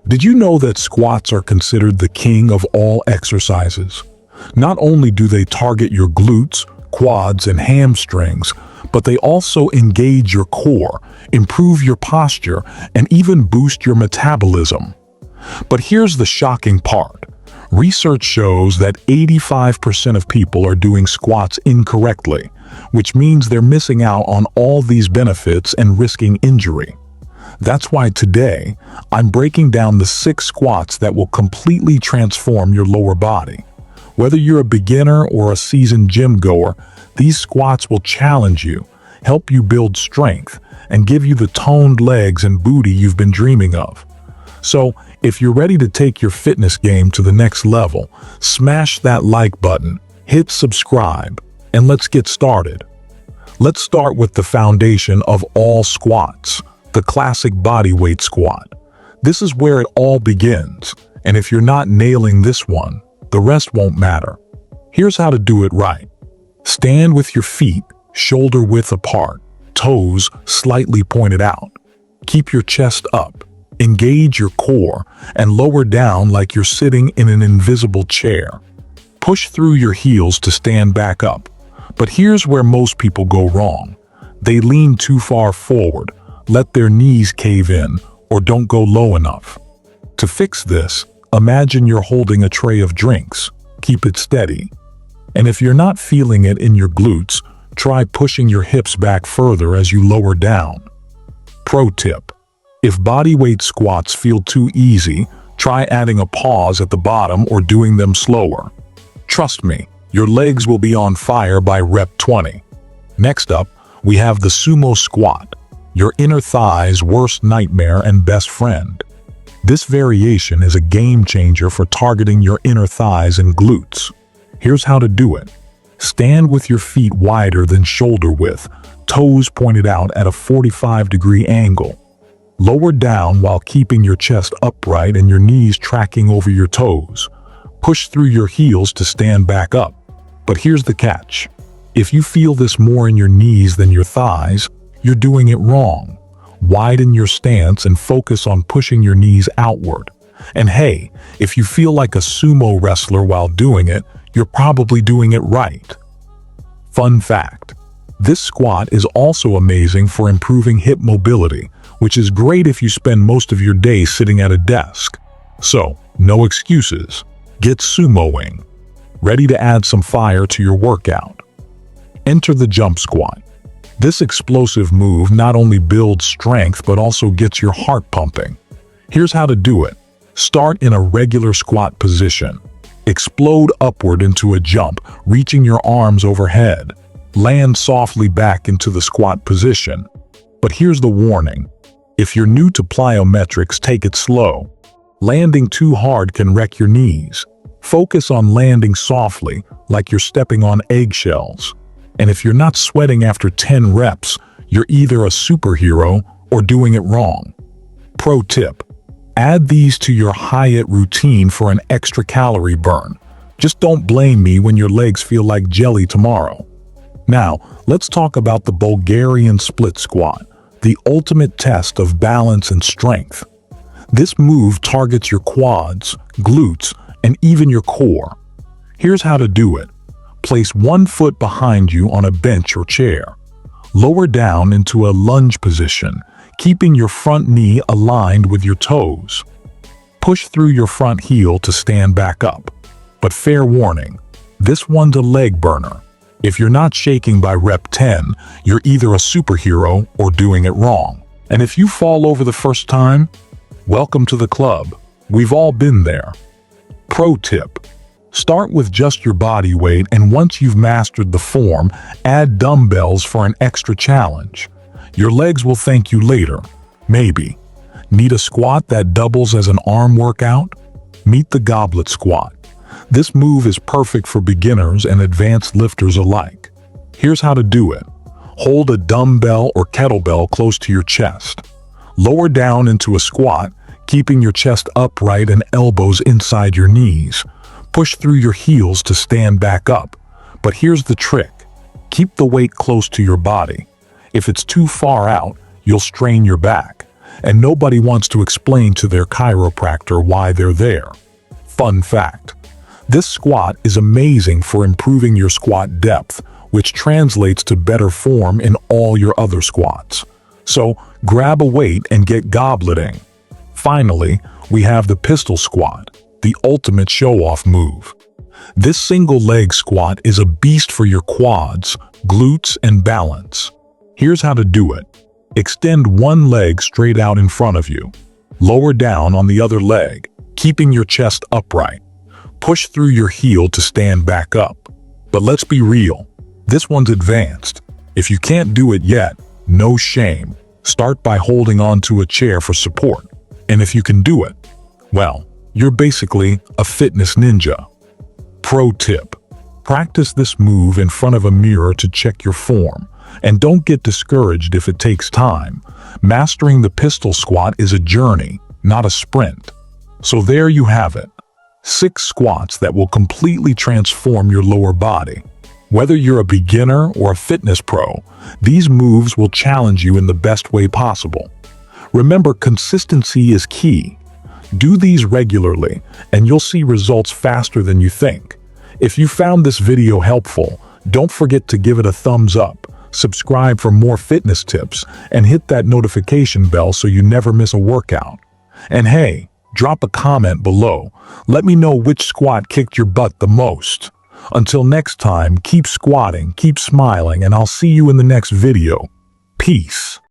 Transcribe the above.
Did you know that squats are considered the king of all exercises? Not only do they target your glutes, quads, and hamstrings, but they also engage your core, improve your posture, and even boost your metabolism. But here's the shocking part. Research shows that 85% of people are doing squats incorrectly, which means they're missing out on all these benefits and risking injury. That's why today, I'm breaking down the 6 squats that will completely transform your lower body. Whether you're a beginner or a seasoned gym goer, these squats will challenge you, help you build strength, and give you the toned legs and booty you've been dreaming of. So, if you're ready to take your fitness game to the next level, smash that like button, hit subscribe, and let's get started. Let's start with the foundation of all squats, the classic bodyweight squat. This is where it all begins, and if you're not nailing this one, the rest won't matter. Here's how to do it right. Stand with your feet shoulder width apart, toes slightly pointed out. Keep your chest up, engage your core, and lower down like you're sitting in an invisible chair. Push through your heels to stand back up. But here's where most people go wrong. They lean too far forward, let their knees cave in, or don't go low enough. To fix this, imagine you're holding a tray of drinks. Keep it steady. And if you're not feeling it in your glutes, try pushing your hips back further as you lower down. Pro tip: if bodyweight squats feel too easy, try adding a pause at the bottom or doing them slower. Trust me, your legs will be on fire by rep 20. Next up, we have the Sumo Squat, your inner thigh's worst nightmare and best friend. This variation is a game changer for targeting your inner thighs and glutes. Here's how to do it. Stand with your feet wider than shoulder width, toes pointed out at a 45-degree angle. Lower down while keeping your chest upright and your knees tracking over your toes. Push through your heels to stand back up. But here's the catch. If you feel this more in your knees than your thighs, you're doing it wrong. Widen your stance and focus on pushing your knees outward. And hey, if you feel like a sumo wrestler while doing it, you're probably doing it right. Fun fact: this squat is also amazing for improving hip mobility, which is great if you spend most of your day sitting at a desk. So, no excuses. Get sumoing. Ready to add some fire to your workout. Enter the jump squat. This explosive move not only builds strength but also gets your heart pumping. Here's how to do it. Start in a regular squat position. Explode upward into a jump, reaching your arms overhead. Land softly back into the squat position. But here's the warning. If you're new to plyometrics, take it slow. Landing too hard can wreck your knees. Focus on landing softly, like you're stepping on eggshells. And if you're not sweating after 10 reps, you're either a superhero or doing it wrong. Pro tip: add these to your HIIT routine for an extra calorie burn. Just don't blame me when your legs feel like jelly tomorrow. Now, let's talk about the Bulgarian split squat, the ultimate test of balance and strength. This move targets your quads, glutes, and even your core. Here's how to do it. Place one foot behind you on a bench or chair. Lower down into a lunge position, keeping your front knee aligned with your toes. Push through your front heel to stand back up. But fair warning, this one's a leg burner. If you're not shaking by rep 10, you're either a superhero or doing it wrong. And if you fall over the first time, welcome to the club. We've all been there. Pro tip: start with just your body weight, and once you've mastered the form, add dumbbells for an extra challenge. Your legs will thank you later. Maybe. Need a squat that doubles as an arm workout? Meet the Goblet squat. This move is perfect for beginners and advanced lifters alike. Here's how to do it. Hold a dumbbell or kettlebell close to your chest. Lower down into a squat, keeping your chest upright and elbows inside your knees. Push through your heels to stand back up. But here's the trick. Keep the weight close to your body. If it's too far out, you'll strain your back. and nobody wants to explain to their chiropractor why they're there. Fun fact: this squat is amazing for improving your squat depth, which translates to better form in all your other squats. So grab a weight and get gobleting. Finally, we have the pistol squat, the ultimate show-off move. This single leg squat is a beast for your quads, glutes, and balance. Here's how to do it. Extend one leg straight out in front of you. Lower down on the other leg, keeping your chest upright. Push through your heel to stand back up. But let's be real, this one's advanced. If you can't do it yet, no shame. Start by holding on to a chair for support. And if you can do it, well, you're basically a fitness ninja. Pro tip: practice this move in front of a mirror to check your form. And don't get discouraged if it takes time. Mastering the pistol squat is a journey, not a sprint. So there you have it. 6 squats that will completely transform your lower body. Whether you're a beginner or a fitness pro, these moves will challenge you in the best way possible. Remember, consistency is key. Do these regularly, and you'll see results faster than you think. If you found this video helpful, don't forget to give it a thumbs up, subscribe for more fitness tips, and hit that notification bell so you never miss a workout. And hey, drop a comment below. Let me know which squat kicked your butt the most. Until next time, keep squatting, keep smiling, and I'll see you in the next video. Peace.